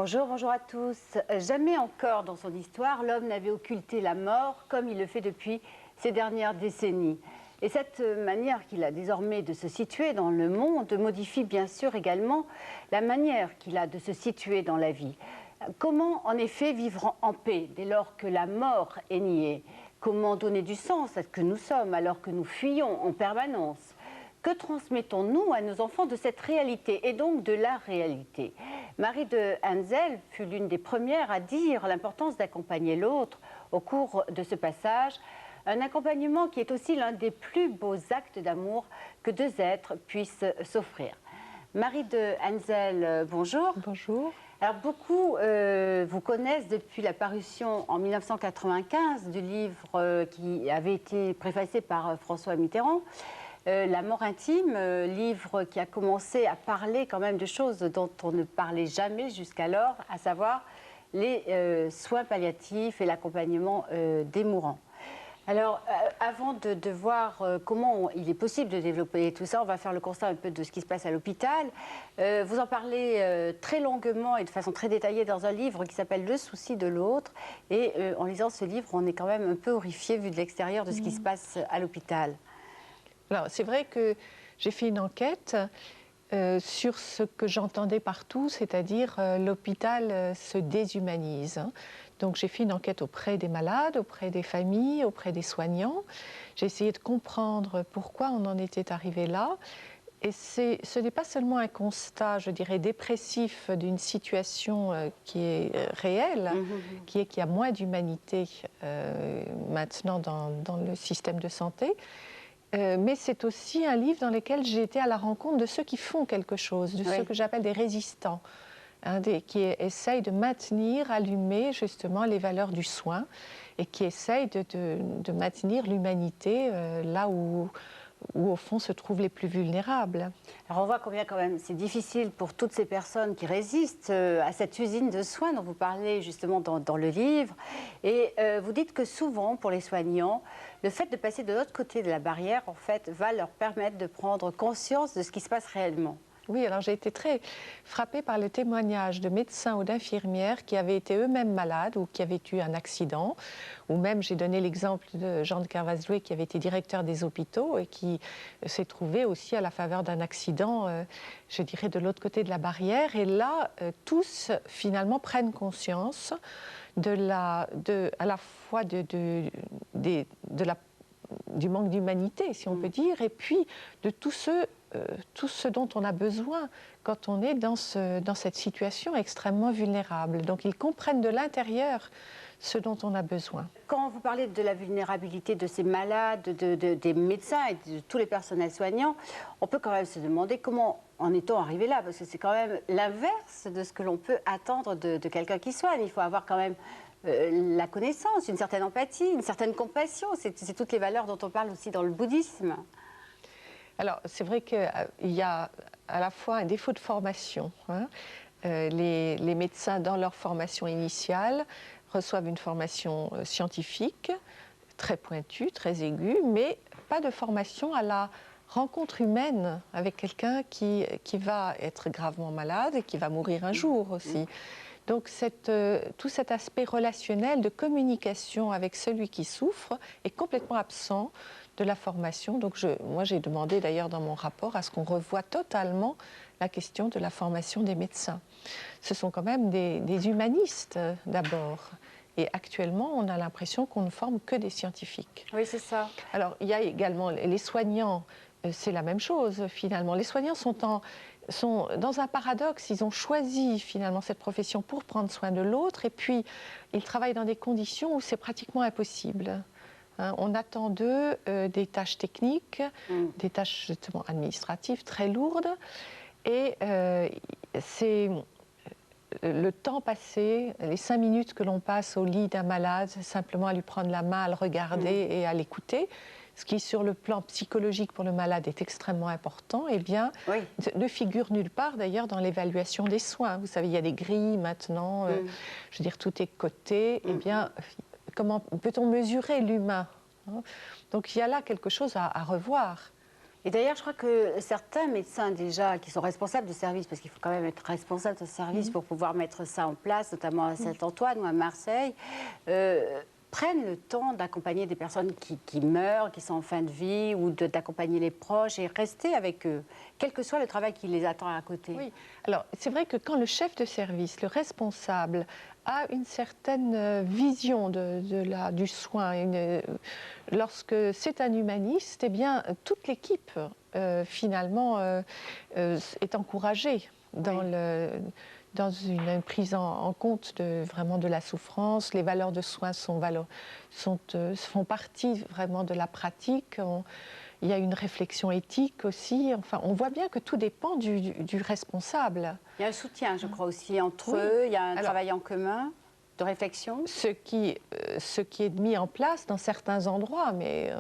Bonjour, bonjour à tous. Jamais encore dans son histoire, l'homme n'avait occulté la mort comme il le fait depuis ces dernières décennies. Et cette manière qu'il a désormais de se situer dans le monde modifie bien sûr également la manière qu'il a de se situer dans la vie. Comment en effet vivre en paix dès lors que la mort est niée? Comment donner du sens à ce que nous sommes alors que nous fuyons en permanence? Que transmettons-nous à nos enfants de cette réalité et donc de la réalité? Marie de Henzel fut l'une des premières à dire l'importance d'accompagner l'autre au cours de ce passage, un accompagnement qui est aussi l'un des plus beaux actes d'amour que deux êtres puissent s'offrir. Marie de Henzel, bonjour. Bonjour. Alors beaucoup vous connaissent depuis la parution en 1995 du livre qui avait été préfacé par François Mitterrand. La mort intime, livre qui a commencé à parler quand même de choses dont on ne parlait jamais jusqu'alors, à savoir les soins palliatifs et l'accompagnement des mourants. Alors, avant de voir comment il est possible de développer tout ça, on va faire le constat un peu de ce qui se passe à l'hôpital. Vous en parlez très longuement et de façon très détaillée dans un livre qui s'appelle Le souci de l'autre. Et en lisant ce livre, on est quand même un peu horrifié vu de l'extérieur de ce qui se passe à l'hôpital. Alors, c'est vrai que j'ai fait une enquête sur ce que j'entendais partout, c'est-à-dire l'hôpital se déshumanise. Donc, j'ai fait une enquête auprès des malades, auprès des familles, auprès des soignants. J'ai essayé de comprendre pourquoi on en était arrivé là. Et ce n'est pas seulement un constat, je dirais, dépressif d'une situation qui est réelle, qui est qu'il y a moins d'humanité maintenant dans le système de santé. Mais c'est aussi un livre dans lequel j'ai été à la rencontre de ceux qui font quelque chose, de ceux que j'appelle des résistants, qui essayent de maintenir allumées justement les valeurs du soin et qui essayent de maintenir l'humanité là où au fond se trouvent les plus vulnérables. Alors on voit combien quand même c'est difficile pour toutes ces personnes qui résistent à cette usine de soins dont vous parlez justement dans le livre. Et vous dites que souvent pour les soignants, le fait de passer de l'autre côté de la barrière en fait va leur permettre de prendre conscience de ce qui se passe réellement. Oui, alors j'ai été très frappée par le témoignage de médecins ou d'infirmières qui avaient été eux-mêmes malades ou qui avaient eu un accident, ou même j'ai donné l'exemple de Jean de Carvazoué qui avait été directeur des hôpitaux et qui s'est trouvé aussi à la faveur d'un accident, je dirais, de l'autre côté de la barrière. Et là, tous finalement prennent conscience à la fois du manque d'humanité, si on peut dire, et puis de tout ce dont on a besoin quand on est dans cette situation extrêmement vulnérable. Donc ils comprennent de l'intérieur ce dont on a besoin. Quand vous parlez de la vulnérabilité de ces malades, des médecins et de tous les personnels soignants, on peut quand même se demander comment en est-on arrivé là, parce que c'est quand même l'inverse de ce que l'on peut attendre de quelqu'un qui soigne. Il faut avoir quand même la connaissance, une certaine empathie, une certaine compassion. C'est toutes les valeurs dont on parle aussi dans le bouddhisme. Alors, c'est vrai qu'il y a à la fois un défaut de formation. Les médecins, dans leur formation initiale, reçoivent une formation scientifique, très pointue, très aiguë, mais pas de formation à la rencontre humaine avec quelqu'un qui va être gravement malade et qui va mourir un jour aussi. Donc tout cet aspect relationnel de communication avec celui qui souffre est complètement absent de la formation. Donc moi j'ai demandé d'ailleurs dans mon rapport à ce qu'on revoie totalement la question de la formation des médecins. Ce sont quand même des humanistes d'abord. Et actuellement, on a l'impression qu'on ne forme que des scientifiques. Oui, c'est ça. Alors il y a également les soignants, c'est la même chose finalement. Les soignants sont dans un paradoxe, ils ont choisi finalement cette profession pour prendre soin de l'autre et puis ils travaillent dans des conditions où c'est pratiquement impossible. On attend d'eux des tâches techniques, des tâches justement administratives très lourdes et c'est le temps passé, les 5 minutes que l'on passe au lit d'un malade, simplement à lui prendre la main, à le regarder et à l'écouter, ce qui sur le plan psychologique pour le malade est extrêmement important, eh bien, ne figure nulle part d'ailleurs dans l'évaluation des soins. Vous savez, il y a des grilles maintenant, je veux dire, tout est coté. Eh bien, comment peut-on mesurer l'humain? Donc il y a là quelque chose à revoir. Et d'ailleurs, je crois que certains médecins déjà qui sont responsables de service, parce qu'il faut quand même être responsable de service pour pouvoir mettre ça en place, notamment à Saint-Antoine ou à Marseille, prennent le temps d'accompagner des personnes qui meurent, qui sont en fin de vie, ou d'accompagner les proches et rester avec eux, quel que soit le travail qui les attend à côté. Oui, alors c'est vrai que quand le chef de service, le responsable, a une certaine vision du soin, lorsque c'est un humaniste, eh bien toute l'équipe finalement est encouragée dans dans une prise en compte vraiment de la souffrance. Les valeurs de soins font partie vraiment de la pratique. Il y a une réflexion éthique aussi. Enfin, on voit bien que tout dépend du responsable. Il y a un soutien, je crois, aussi entre eux. Il y a un travail en commun de réflexion. Ce qui est mis en place dans certains endroits, mais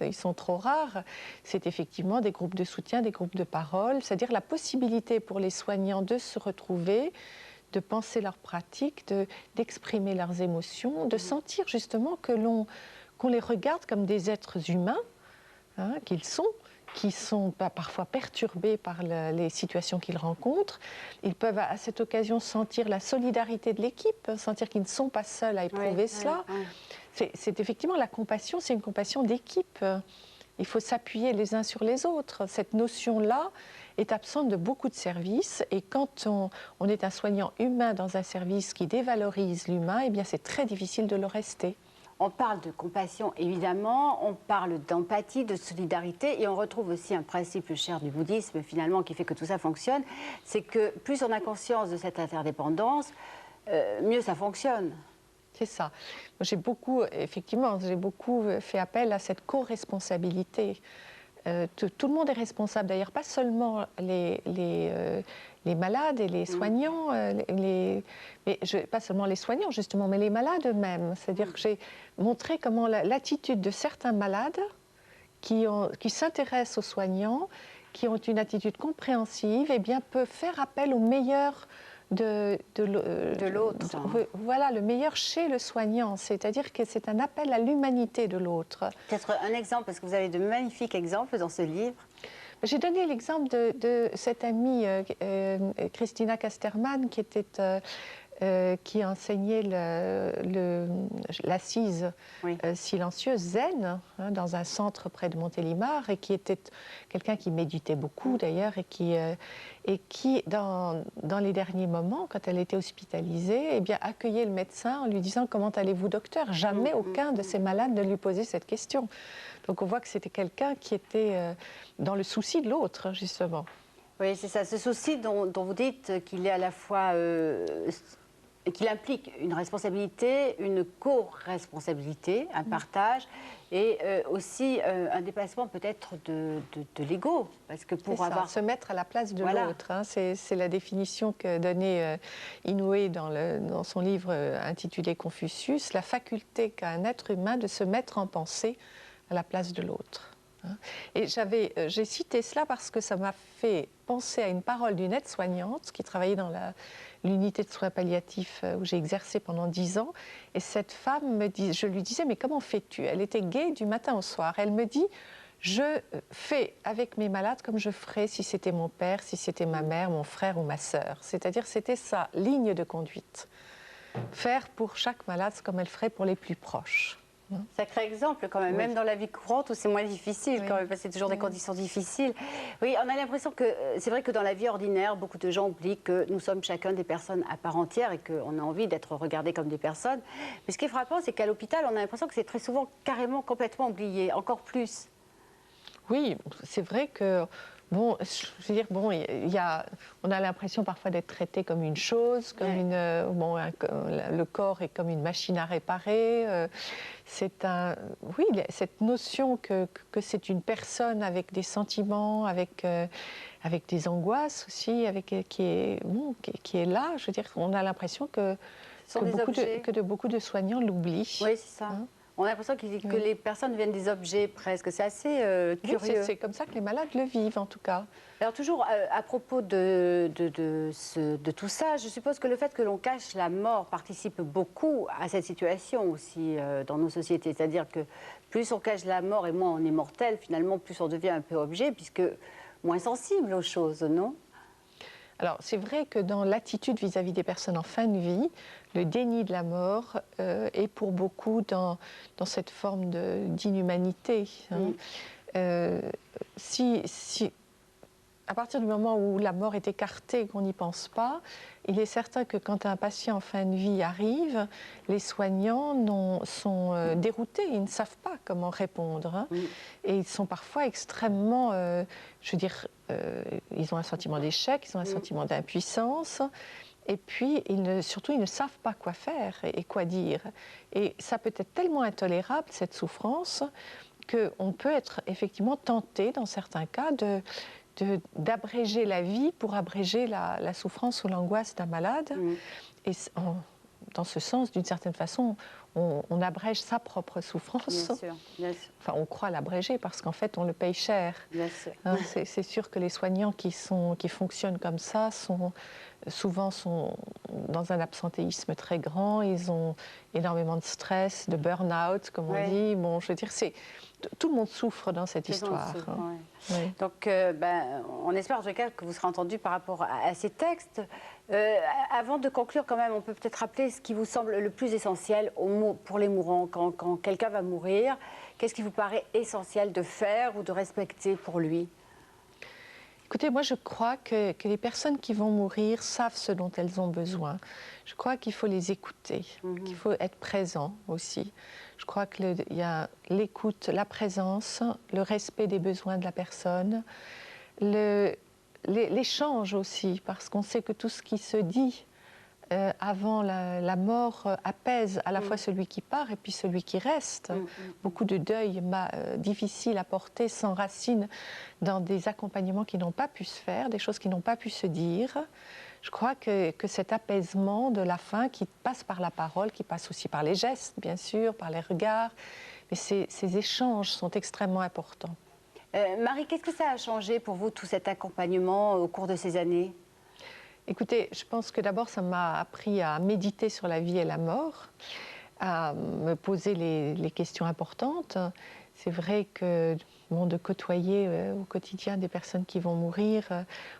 ils sont trop rares, c'est effectivement des groupes de soutien, des groupes de parole, c'est-à-dire la possibilité pour les soignants de se retrouver, de penser leurs pratiques, d'exprimer leurs émotions, de sentir justement qu'on les regarde comme des êtres humains, qui sont parfois perturbés par les situations qu'ils rencontrent. Ils peuvent à cette occasion sentir la solidarité de l'équipe, sentir qu'ils ne sont pas seuls à éprouver cela. C'est effectivement la compassion, c'est une compassion d'équipe. Il faut s'appuyer les uns sur les autres. Cette notion-là est absente de beaucoup de services, et quand on est un soignant humain dans un service qui dévalorise l'humain, eh bien c'est très difficile de le rester. On parle de compassion, évidemment, on parle d'empathie, de solidarité, et on retrouve aussi un principe cher du bouddhisme, finalement, qui fait que tout ça fonctionne, c'est que plus on a conscience de cette interdépendance, mieux ça fonctionne. C'est ça. J'ai beaucoup fait appel à cette co-responsabilité. Tout le monde est responsable, d'ailleurs, pas seulement les malades et les soignants, pas seulement les soignants justement, mais les malades eux-mêmes. C'est-à-dire que j'ai montré comment l'attitude de certains malades qui s'intéressent aux soignants, qui ont une attitude compréhensive, eh bien, peut faire appel au meilleur de l'autre. Voilà, le meilleur chez le soignant, c'est-à-dire que c'est un appel à l'humanité de l'autre. Peut-être un exemple, parce que vous avez de magnifiques exemples dans ce livre. J'ai donné l'exemple de cette amie Christina Casterman qui enseignait l'assise silencieuse zen dans un centre près de Montélimar, et qui était quelqu'un qui méditait beaucoup d'ailleurs, et qui dans les derniers moments, quand elle était hospitalisée, eh bien, accueillait le médecin en lui disant « Comment allez-vous, docteur ?» Jamais aucun de ces malades ne lui posait cette question. Donc on voit que c'était quelqu'un qui était dans le souci de l'autre, justement. Oui, c'est ça, ce souci dont vous dites qu'il est à la fois... qu'il implique une responsabilité, une co-responsabilité, un partage, et aussi un dépassement peut-être de l'ego, parce que pour avoir... se mettre à la place de l'autre, hein, c'est la définition que donnait Inoue dans son livre intitulé Confucius, la faculté qu'a un être humain de se mettre en pensée à la place de l'autre. Et j'ai cité cela parce que ça m'a fait penser à une parole d'une aide-soignante qui travaillait dans l'unité de soins palliatifs où j'ai exercé pendant 10 ans. Et cette femme je lui disais, mais comment fais-tu? Elle était gaie du matin au soir. Elle me dit, je fais avec mes malades comme je ferais si c'était mon père, si c'était ma mère, mon frère ou ma sœur. C'est-à-dire, c'était sa ligne de conduite. Faire pour chaque malade comme elle ferait pour les plus proches. Sacré exemple quand même, même dans la vie courante où c'est moins difficile quand même, parce que c'est toujours des conditions difficiles. Oui, on a l'impression que c'est vrai que dans la vie ordinaire, beaucoup de gens oublient que nous sommes chacun des personnes à part entière et qu'on a envie d'être regardés comme des personnes. Mais ce qui est frappant, c'est qu'à l'hôpital, on a l'impression que c'est très souvent carrément complètement oublié, encore plus. Oui, c'est vrai que... Bon, je veux dire, on a l'impression parfois d'être traité comme une chose, comme le corps est comme une machine à réparer. Cette notion que c'est une personne avec des sentiments, avec des angoisses aussi, qui est là. Je veux dire, on a l'impression que beaucoup de soignants l'oublient. Oui, c'est ça. On a l'impression que les personnes deviennent des objets presque. C'est assez Oui, curieux. c'est comme ça que les malades le vivent, en tout cas. Alors toujours à propos de tout ça, je suppose que le fait que l'on cache la mort participe beaucoup à cette situation aussi dans nos sociétés. C'est-à-dire que plus on cache la mort et moins on est mortel, finalement, plus on devient un peu objet, puisque moins sensible aux choses, non? Alors, c'est vrai que dans l'attitude vis-à-vis des personnes en fin de vie, le déni de la mort est pour beaucoup dans cette forme d'inhumanité. Hein. À partir du moment où la mort est écartée, qu'on n'y pense pas, il est certain que quand un patient en fin de vie arrive, les soignants sont déroutés, ils ne savent pas comment répondre. Hein. Et ils sont parfois extrêmement, je veux dire, ils ont un sentiment d'échec, ils ont un sentiment d'impuissance. Et puis, surtout, ils ne savent pas quoi faire et quoi dire. Et ça peut être tellement intolérable, cette souffrance, qu'on peut être effectivement tenté, dans certains cas, d'abréger la vie pour abréger la souffrance ou l'angoisse d'un malade. Et dans ce sens, d'une certaine façon, on abrège sa propre souffrance. Bien sûr, bien sûr. Enfin, on croit l'abréger parce qu'en fait, on le paye cher. Bien sûr. Hein, c'est sûr que les soignants qui fonctionnent comme ça souvent dans un absentéisme très grand, ils ont énormément de stress, de burn-out, comme on dit. Bon, je veux dire, tout le monde souffre dans cette histoire. Hein. Oui. Donc, on espère en tout cas que vous serez entendu par rapport à ces textes. Avant de conclure, quand même, on peut peut-être rappeler ce qui vous semble le plus essentiel pour les mourants. Quand quelqu'un va mourir, qu'est-ce qui vous paraît essentiel de faire ou de respecter pour lui? Écoutez, moi je crois que les personnes qui vont mourir savent ce dont elles ont besoin. Je crois qu'il faut les écouter, qu'il faut être présent aussi. Je crois qu'il y a l'écoute, la présence, le respect des besoins de la personne, l'échange aussi, parce qu'on sait que tout ce qui se dit avant la mort apaise à la fois celui qui part et puis celui qui reste. Beaucoup de deuil difficile à porter s'enracinent dans des accompagnements qui n'ont pas pu se faire, des choses qui n'ont pas pu se dire. Je crois que cet apaisement de la fin qui passe par la parole, qui passe aussi par les gestes, bien sûr, par les regards, mais ces échanges sont extrêmement importants. Marie, qu'est-ce que ça a changé pour vous, tout cet accompagnement au cours de ces années ? Écoutez, je pense que d'abord, ça m'a appris à méditer sur la vie et la mort, à me poser les questions importantes. C'est vrai que de côtoyer au quotidien des personnes qui vont mourir,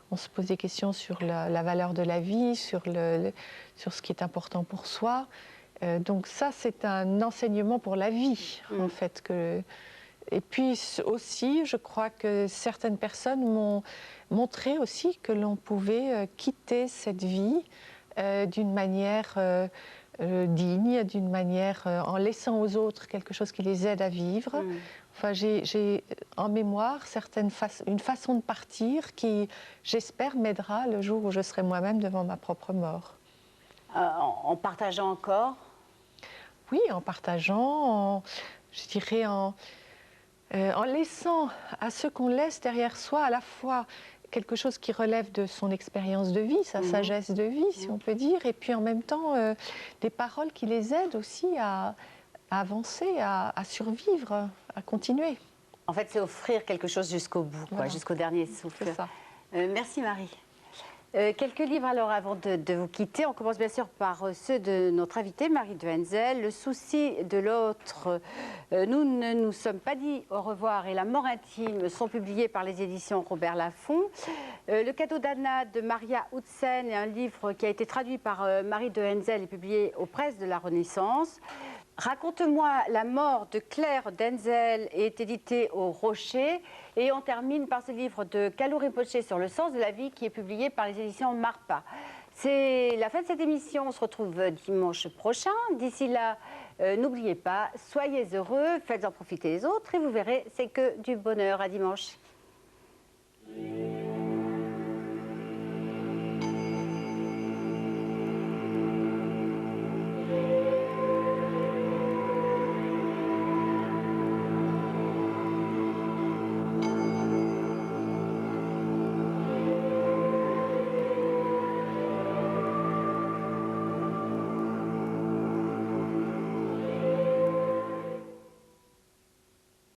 on se pose des questions sur la valeur de la vie, sur ce qui est important pour soi. Donc ça, c'est un enseignement pour la vie, en fait. Et puis aussi, je crois que certaines personnes m'ont montré aussi que l'on pouvait quitter cette vie d'une manière digne, d'une manière en laissant aux autres quelque chose qui les aide à vivre. Enfin, j'ai en mémoire une façon de partir qui, j'espère, m'aidera le jour où je serai moi-même devant ma propre mort. En partageant encore ? Oui, en partageant, je dirais en laissant à ceux qu'on laisse derrière soi à la fois quelque chose qui relève de son expérience de vie, sa sagesse de vie, si on peut dire, et puis en même temps des paroles qui les aident aussi à avancer, à survivre, à continuer. En fait, c'est offrir quelque chose jusqu'au bout, Voilà. Jusqu'au dernier souffle. C'est ça. Merci Marie. Quelques livres alors avant de vous quitter. On commence bien sûr par ceux de notre invitée Marie de Hensel. Le souci de l'autre, nous ne nous sommes pas dit au revoir et La mort intime sont publiés par les éditions Robert Laffont. Le cadeau d'Anna de Maria Outzen est un livre qui a été traduit par Marie de Hensel et publié aux Presses de la Renaissance. Raconte-moi la mort de Claire d'Hensel est édité au Rocher. Et on termine par ce livre de Kalu Rinpoché sur le sens de la vie qui est publié par les éditions Marpa. C'est la fin de cette émission. On se retrouve dimanche prochain. D'ici là, n'oubliez pas, soyez heureux, faites-en profiter les autres et vous verrez, c'est que du bonheur. À dimanche.